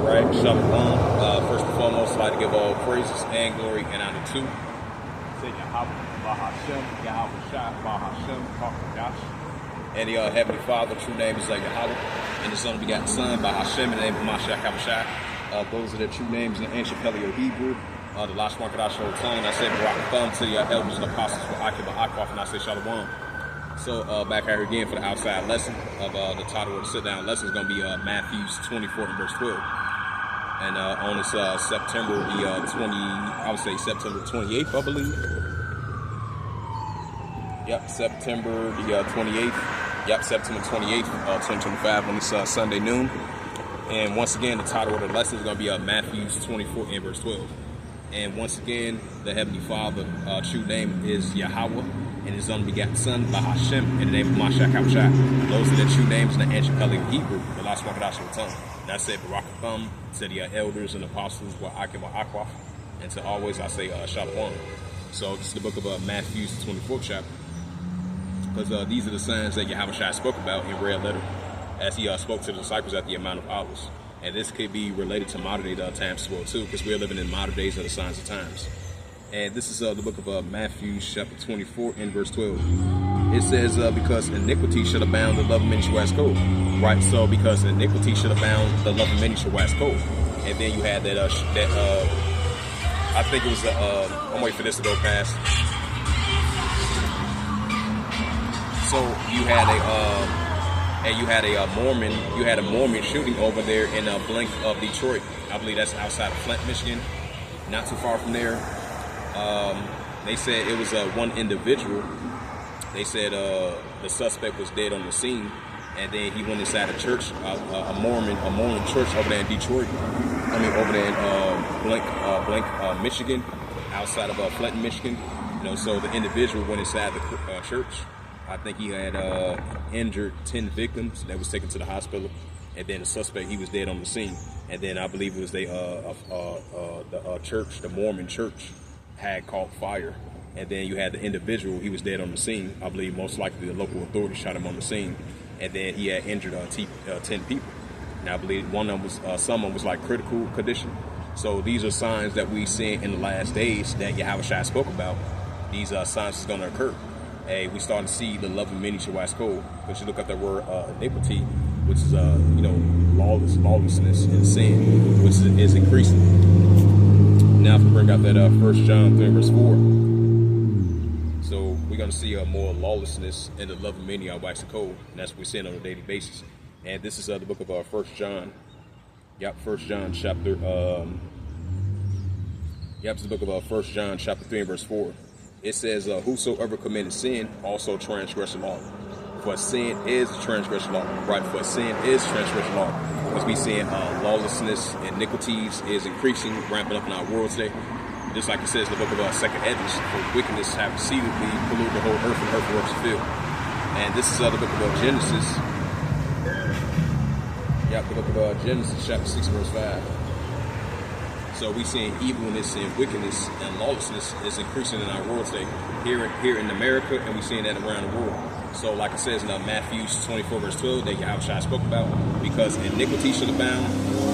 right, Shalom. First and foremost, I'd like to give all praises and glory and honor to Say Yahweh, Bahashem, Yahweh Shai, Bahashem, Bakadash. and the Heavenly Father. True name is Yahweh, and His only begotten Son, Bahashem, in the name of Mashiach HaMashiach. Those are the true names in the ancient Paleo-Hebrew. The Lashon Kodash whole tongue. I said Barak Thumb to the elders and apostles for Akiba Akwaf, and I say Shalom. So back here again for the outside lesson of the title of the sit-down lesson is going to be Matthew 24 and verse 12. And on this September the 20, I would say September 28th, I believe. Yep, September the 28th. Yep, September 28th, 2025 on this Sunday noon. And once again, the title of the lesson is going to be Matthew 24 and verse 12. And once again, the Heavenly Father, true name is Yahweh, and His only begotten Son, Bahashem, in the name of Mashiach HaMashiach. Those are the true names in the ancient Paleo-Hebrew, the last one Kodash of the tongue. And I said Barak Thumb to the elders and apostles, wa Akiba Akwaf, and to always I say Shalom. So this is the book of Matthew, 24th chapter, because these are the signs that Yahweh spoke about in red letter, as He spoke to the disciples at the Mount of Olives. And this could be related to modern day times as well too, because we're living in modern days of the signs of times. And this is the book of Matthew chapter 24 and verse 12. It says, because iniquity should abound, the love of many shall wax cold. Right, so because iniquity should abound, the love of many shall wax cold. And then you had that, I think it was, I'm waiting for this to go past. So you had a Mormon shooting over there in Blink of Detroit. I believe that's outside of Flint, Michigan, not too far from there. They said it was one individual. They said the suspect was dead on the scene, and then he went inside a church, a Mormon church over there in Detroit. I mean, over there in Blink, Michigan, outside of Flint, Michigan. You know, so the individual went inside the church. I think he had injured 10 victims that was taken to the hospital, and then the suspect, he was dead on the scene. And then I believe it was the church, the Mormon church, had caught fire. And then you had the individual, he was dead on the scene. I believe most likely the local authorities shot him on the scene, and then he had injured 10 people. And I believe one of them was, someone was like critical condition. So these are signs that we see in the last days that Yahweh spoke about. These signs is going to occur. Hey, we starting to see the love of many shall wax cold. Because you look at the word iniquity, which is lawlessness and sin, which is increasing. Now if we bring out that 1 John 3 verse 4. So we're gonna see more lawlessness and the love of many are waxing cold, and that's what we're seeing on a daily basis. And this is the book of 1 John. Yep, 1 John chapter. It's the book of 1 John chapter 3 and verse 4. It says, whosoever committed sin also transgressed the law. For sin is transgression law. Right, for sin is transgression law. Because we seeing lawlessness and iniquities is increasing, ramping up in our world today. Just like it says in the book of 2nd Esdras, for wickedness have exceedingly polluted the whole earth, and earth works to fill. And this is the book of Genesis. The book of Genesis chapter 6 verse 5. So we seeing evilness and wickedness and lawlessness is increasing in our world today, here in America, and we seeing that around the world. So like it says in Matthew 24 verse 12 that Yahweh spoke about, because iniquity should abound,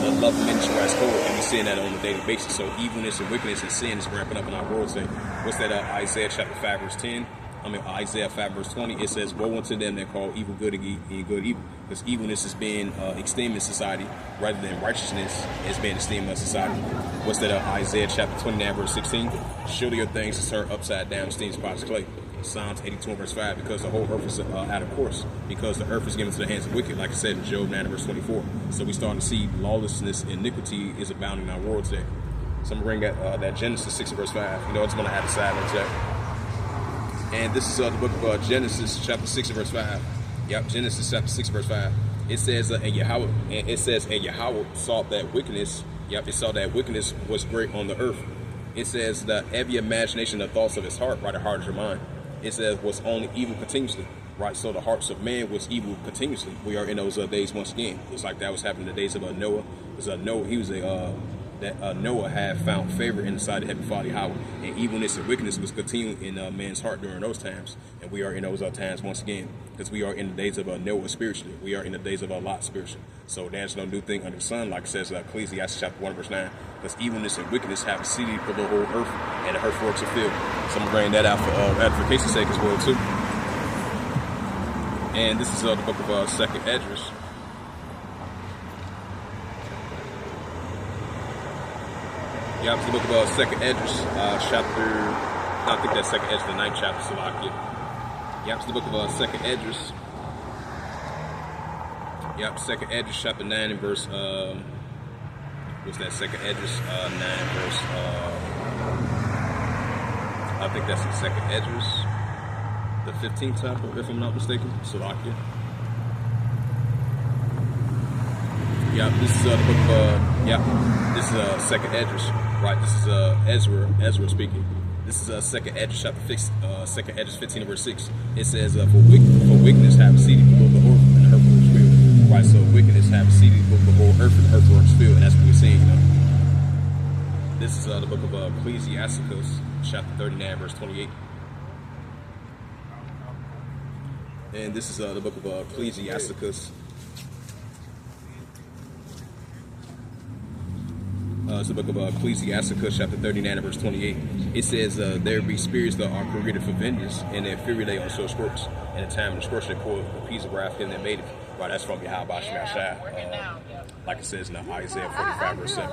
the love of many shall wax cold, and we seeing that on a daily basis. So evilness and wickedness and sin is ramping up in our world today. What's that? Isaiah chapter 5 verse 10. Isaiah 5 verse 20, it says, woe unto them that call evil good and good evil. Because evilness is being esteemed in society, rather than righteousness is being esteemed in society. What's that? Isaiah chapter 29 verse 16, surely your things is turned upside down, esteemed spots clay. Psalms 82 verse 5, because the whole earth is out of course, because the earth is given to the hands of wicked, like I said in Job 9 verse 24. So we starting to see lawlessness and iniquity is abounding in our world today. So I'm going to bring that Genesis 6 verse 5. You know, it's going to add a side on that. And this is the book of Genesis chapter 6 verse 5. Yep, Genesis chapter 6 verse 5. It says, and Yahweh saw that wickedness. Yep, it saw that wickedness was great on the earth. It says that every imagination, the thoughts of his heart, right, the heart is your mind. It says was only evil continuously. Right, so the hearts of man was evil continuously. We are in those days once again. It's like that was happening in the days of Noah. Because Noah, he was that Noah had found favor in the sight of Heavenly Father Yahweh, and evilness and wickedness was continuing in man's heart during those times, and we are in those times once again, because we are in the days of Noah spiritually, we are in the days of Lot spiritually. So there's no new thing under the sun, like it says Ecclesiastes chapter 1 verse 9, because evilness and wickedness have exceeded for the whole earth, and the earth works are filled. So I'm gonna bring that out for edification's sake as well too. And this is the book of Second Esdras. Yeah, it's the book of Second Esdras, chapter, I think that's Second Esdras, the 9th chapter, Salakia. Yeah, it's the book of Second Esdras. Yep, Second Esdras, chapter 9 and verse, what's that, Second Esdras, 9 verse, I think that's in Second Esdras, the 15th chapter, if I'm not mistaken, Salakia. Yeah, this is the book of, this is Second Esdras, right? This is Ezra speaking. This is Second Esdras chapter 6, Second Esdras 15 verse 6. It says, for wickedness have exceeded below the earth, and the earth works filled. Right, so wickedness have exceeded below the whole earth, and the earth works filled, and that's what we're seeing, you know. This is the book of Ecclesiasticus, chapter 39 verse 28. And this is the book of Ecclesiasticus. It's the book of Ecclesiasticus, chapter 39, verse 28. It says, there be spirits that are created for vengeance, and their fury they also scorch. And the time of the scorch they pour a piece of wrath in their made it. Right, that's from Yahweh Shemashai. Like it says in Isaiah 45, verse 7.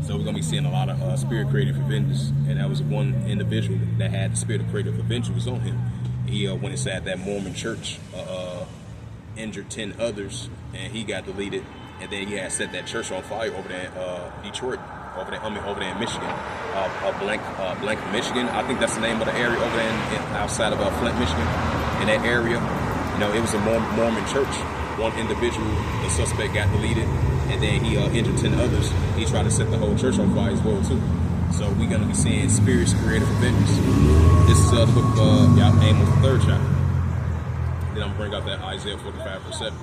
So we're going to be seeing a lot of spirit created for vengeance. And that was one individual that had the spirit of created for vengeance on him. He went inside that Mormon church, injured 10 others, and he got deleted. And then he had set that church on fire over there in Detroit, over there in Michigan, Blank, Michigan. I think that's the name of the area over there outside of Flint, Michigan. In that area, you know, it was a Mormon church. One individual, the suspect, got deleted, and then he injured 10 others. He tried to set the whole church on fire as well too. So we're gonna be seeing spirits created for vengeance. This is the book of Amos, the 3rd chapter. Then I'm gonna bring out that Isaiah 45 verse 7.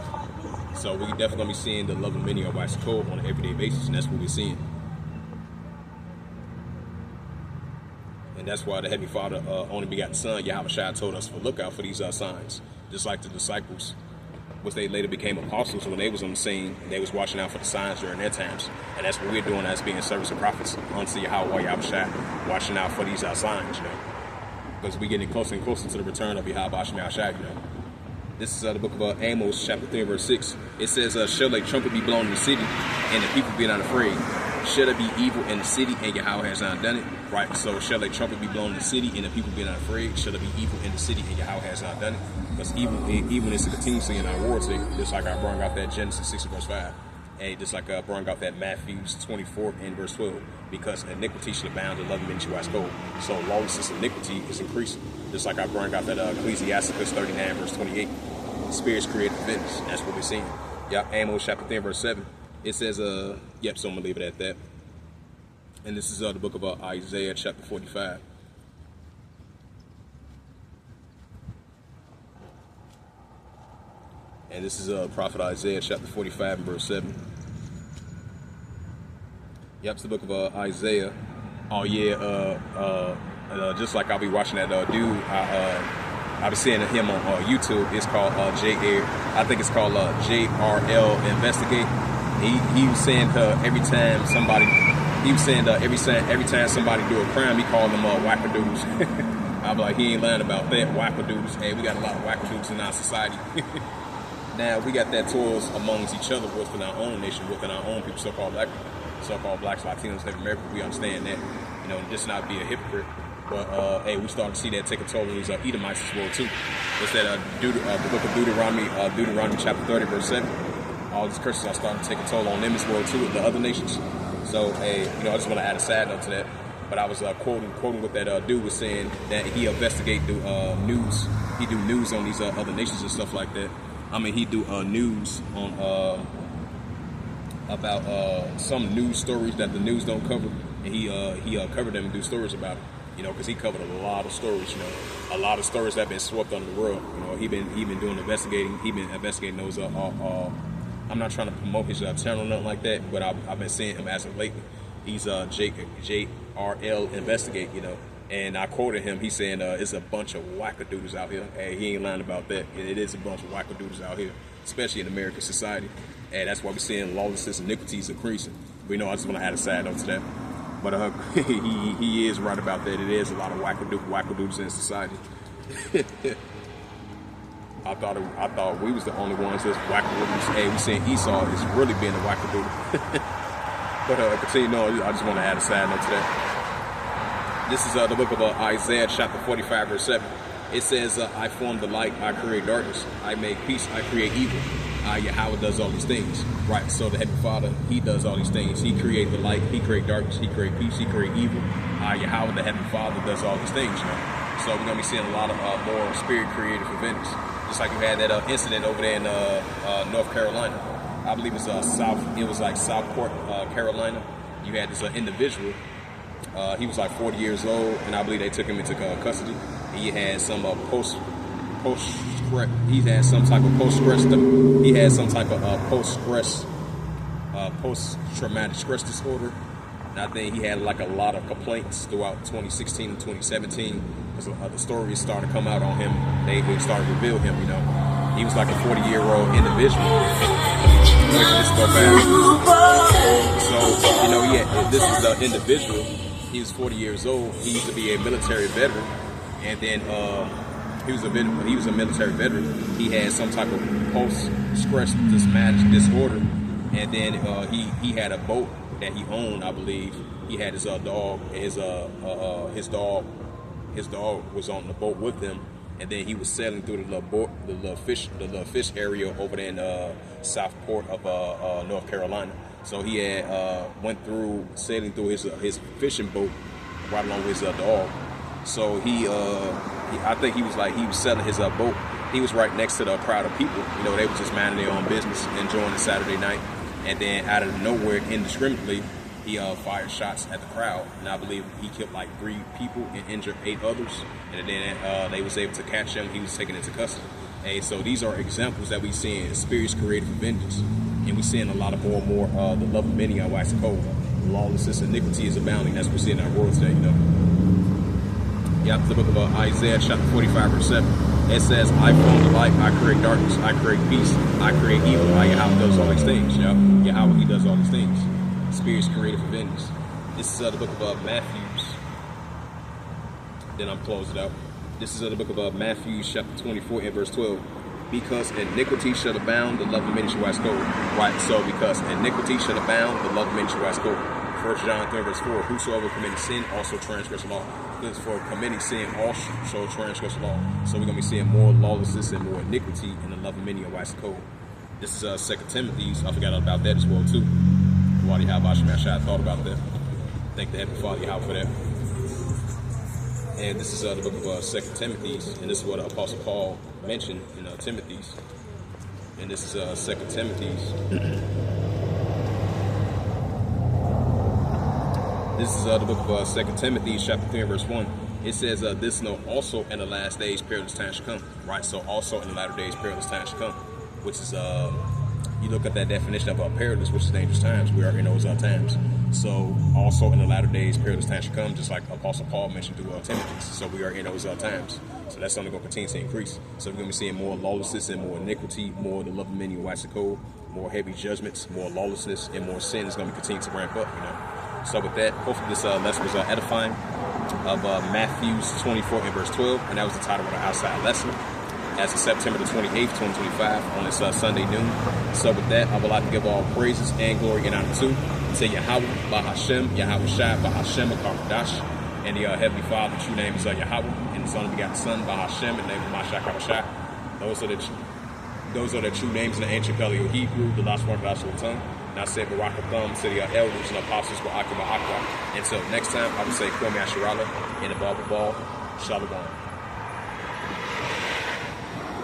So we're definitely going to be seeing the love of many of Wax Code on an everyday basis, and that's what we're seeing. And that's why the Heavenly Father, only begotten Son, Yahweh Shai, told us to look out for these signs. Just like the disciples, which they later became apostles, when they was on the scene, they was watching out for the signs during their times. And that's what we're doing as being service of prophets unto Yahweh Shai, watching out for these signs, you know. Because we're getting closer and closer to the return of Yahweh Shai, you know. This is the book of Amos, chapter 3, verse 6. It says, shall a trumpet be blown in the city, and the people be not afraid? Shall there be evil in the city, and Yahweh has not done it? Right, so shall a trumpet be blown in the city, and the people be not afraid? Shall there be evil in the city, and Yahweh has not done it? Because evilness is continuously in our world today, just like I brought out that Genesis 6, verse 5. And just like I brought out that Matthew 24 and verse 12. Because iniquity shall abound in loving men shall wax gold. So lawlessness and iniquity is increasing. Just like I brought out that Ecclesiasticus 39 verse 28. Spirits created vengeance. That's what we're seeing. Yeah, Amos chapter 10 verse 7. It says, yep, so I'm gonna leave it at that. And this is the book of Isaiah chapter 45. And this is prophet Isaiah chapter 45 and verse 7. Yep, it's the book of Isaiah. Oh yeah, just like I'll be watching that dude, I'll be seeing him on YouTube. It's called I think it's called JRL Investigate. He was saying every time somebody do a crime, he called them wackadoodles. I'm like, he ain't lying about that, wackadoodles. Hey, we got a lot of wackadoodles in our society. Now we got that towards amongst each other within our own nation, within our own people, so-called blacks, Latinos, Native Americans. We understand that, you know, just not be a hypocrite. But hey, we starting to see that take a toll on these Edomites as well too. It's that the book of Deuteronomy chapter 30 verse 7. All these curses are starting to take a toll on them as well too, the other nations. So hey, you know, I just want to add a side note to that. But I was quoting what that dude was saying, that he investigate news. He do news on these other nations and stuff like that. I mean, he do news on about some news stories that the news don't cover, and he covered them and do stories about it. You know, because he covered a lot of stories. You know, a lot of stories that have been swept under the rug. You know, he been doing investigating. He been investigating those I'm not trying to promote his channel or nothing like that, but I've been seeing him as of lately. He's JRL Investigate, you know. And I quoted him. He's saying it's a bunch of wackadoodles out here. Hey, he ain't lying about that. It is a bunch of wackadoodles out here, especially in American society. And that's why we're seeing lawlessness and iniquities increasing. But, you know, I just want to add a side note to that. But he is right about that. It is a lot of wackadoodles in society. I thought we was the only ones that's wackadoodles. Hey, we seeing Esau is really being a wackadoodle. But continue on. I just want to add a side note to that. This is the book of Isaiah, chapter 45, verse 7. It says, I form the light, I create darkness. I make peace, I create evil. Yahweh does all these things. Right, so the Heavenly Father, He does all these things. He created the light, He created darkness, He created peace, He created evil. Yahweh, the Heavenly Father, does all these things, you know. So we're going to be seeing a lot of more spirit creative events. Just like you had that incident over there in North Carolina. I believe it was like Southport, Carolina. You had this individual. He was like 40 years old, and I believe they took him into custody. He had some post-traumatic stress disorder. And I think he had like a lot of complaints throughout 2016 and 2017. As the stories started to come out on him, they started to reveal him, you know. He was like a 40-year-old individual. So, you know, this is the individual. He was 40 years old. He used to be a military veteran, and then he was a military veteran. He had some type of post-stress disorder, and then he had a boat that he owned. I believe he had his dog. His dog was on the boat with him, and then he was sailing through the little fish area over there in Southport of North Carolina. So he had went through sailing through his fishing boat right along with his dog. So I think he was selling his boat. He was right next to the crowd of people. You know, they were just minding their own business, enjoying the Saturday night. And then out of nowhere, indiscriminately, he fired shots at the crowd. And I believe he killed like 3 people and injured 8 others. And then they was able to catch him. He was taken into custody. And so these are examples that we see in spirits created for vengeance. And we're seeing a lot of more and more the love of many are waxing cold. Lawlessness and iniquity is abounding. That's what we see in our world today, you know. Yeah, the book of Isaiah, chapter 45, verse 7. It says, I form the light, I create darkness, I create peace, I create evil. Yahweh does all these things, you know. Yahweh, He does all these things. Spirits created for vengeance. This is the book of Matthew. Then I'm closing it out. This is the book of Matthew, chapter 24, and verse 12. Because iniquity shall abound, the love of many shall wax cold. Right, so because iniquity shall abound, the love of many shall wax cold. 1 John 3, verse 4. Whosoever committed sin also transgress the law. Because for committing sin also transgress the law. So we're going to be seeing more lawlessness and more iniquity, and the love of many are wax cold. This is 2 Timothy. I forgot about that as well, too. Why do you have I thought about that? Thank the Heavenly Father Yahweh for that. And this is the book of 2 Timothy, and this is what Apostle Paul mentioned in Timothy's. And this is 2 Timothy's. This is the book of 2 Timothy, chapter 3, verse 1. It says, this know also in the last days perilous times shall come. Right, so also in the latter days perilous times shall come. Which is, you look at that definition of perilous, which is dangerous times. We are in those times. So also in the latter days perilous times shall come, just like Apostle Paul mentioned through Timothy. So we are in those times. So that's only going to continue to increase. So we're going to be seeing more lawlessness and more iniquity, more the love of many waxing cold, more heavy judgments, more lawlessness, and more sin is going to continue to ramp up, you know. So with that, hopefully this lesson was edifying of Matthew 24 and verse 12, and that was the title of our outside lesson. As of September the 28th, 2025, on this Sunday noon. So with that, I would like to give all praises and glory and honor to Yahweh, Bahashem, Yahweh Shai, Bahashem, Akaradash, and the Heavenly Father. The true name is Yahweh, and His only begotten Son, Bahashem, and the name of Mashak Habashai. Those are the true names in the ancient Paleo Hebrew, the last one of the Ashur tongue. And I said Barakatham to the elders and apostles were Akba Akba. Until next time, I would say Kwame Asherala in the Bible Ball. Shalom.